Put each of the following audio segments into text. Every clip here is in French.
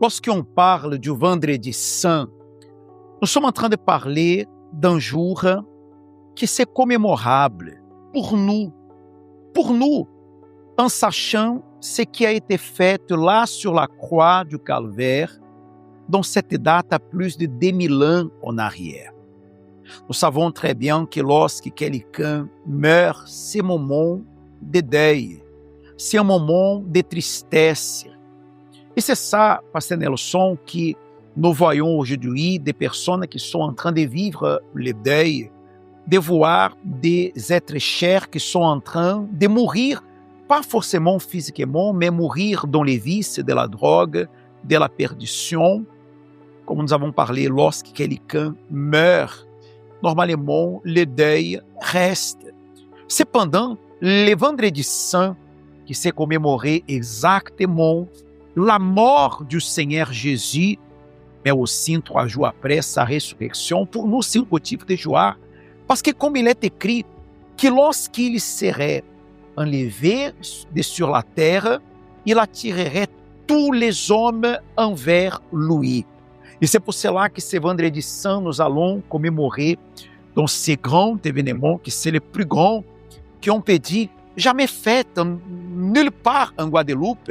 Lorsqu'on parle du Vendredi Saint, nous sommes en train de parler d'un jour qui c'est commémorable pour nous, en sachant ce qui a été fait là sur la croix du Calvaire, dont cette date a plus de 2000 ans en arrière. Nous savons très bien que lorsque quelqu'un meurt, c'est un moment de deuil, c'est un moment de tristesse. Et c'est ça, Pasteur Nelson, que nous voyons aujourd'hui des personnes qui sont en train de vivre le deuil, de voir des êtres chers qui sont en train de mourir, pas forcément physiquement, mais mourir dans les vices de la drogue, de la perdition. Comme nous avons parlé, lorsque quelqu'un meurt, normalement, le deuil reste. Cependant, le Vendredi Saint, qui s'est commémoré exactement la mort du Seigneur Jésus, mais aussi 3 jours après sa résurrection, pour nous, c'est un motif de joie. Parce que comme il est écrit, que lorsqu'il serait enlevé de sur la terre, il attirerait tous les hommes envers lui. Et c'est pour cela que ce Vendredi Saint, nous allons commémorer dans ce grand événement, que c'est le plus grand qu'on peut dire jamais fait nulle part en Guadeloupe,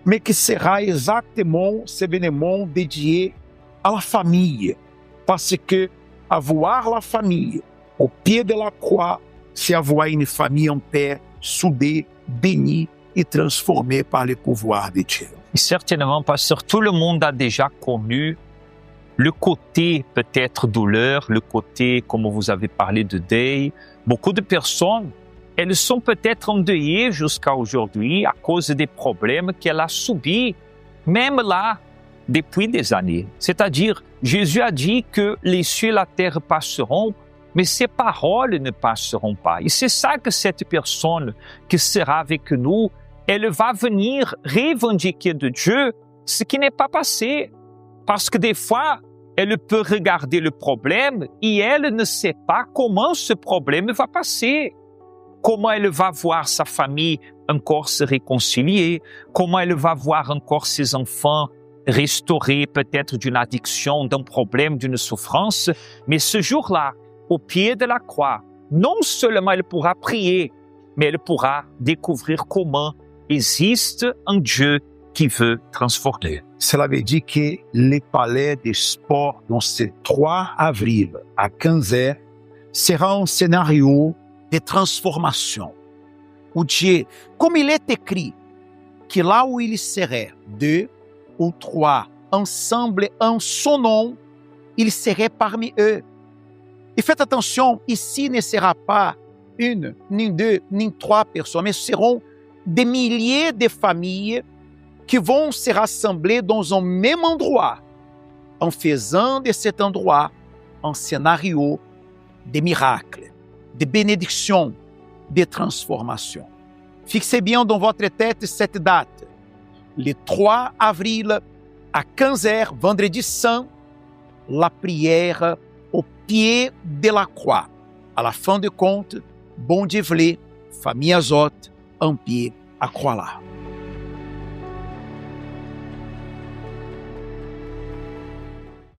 mais que sera exactement ce événement dédié à la famille. Parce que avoir la famille au pied de la croix, c'est avoir une famille en paix, soudée, bénie et transformée par le pouvoir de Dieu. Et certainement, pasteur, tout le monde a déjà connu le côté peut-être douleur, le côté, comme vous avez parlé, de deuil. Beaucoup de personnes, elles sont peut-être endeuillées jusqu'à aujourd'hui à cause des problèmes qu'elle a subis, même là, depuis des années. C'est-à-dire, Jésus a dit que les cieux et la terre passeront, mais ses paroles ne passeront pas. Et c'est ça que cette personne qui sera avec nous, elle va venir revendiquer de Dieu ce qui n'est pas passé. Parce que des fois, elle peut regarder le problème et elle ne sait pas comment ce problème va passer. Comment elle va voir sa famille encore se réconcilier, comment elle va voir encore ses enfants restaurés peut-être d'une addiction, d'un problème, d'une souffrance. Mais ce jour-là, au pied de la croix, non seulement elle pourra prier, mais elle pourra découvrir comment existe un Dieu qui veut transformer. Cela veut dire que le palais des sports, dans ce 3 avril à 15h, sera un scénario de transformation. Où Dieu, comme il est écrit, que là où il serait 2 ou 3 ensemble en son nom, il serait parmi eux. Et faites attention, ici ne sera pas 1, ni 2, ni 3 personnes, mais ce seront des milliers de familles qui vont se rassembler dans un même endroit, en faisant de cet endroit un scénario de miracles, de bénédictions, de transformations. Fixez bien dans votre tête cette date, le 3 avril à 15h, Vendredi Saint, la prière au pied de la croix. À la fin de compte, bon Dieu voulait, famille Azote, en pied à croix là.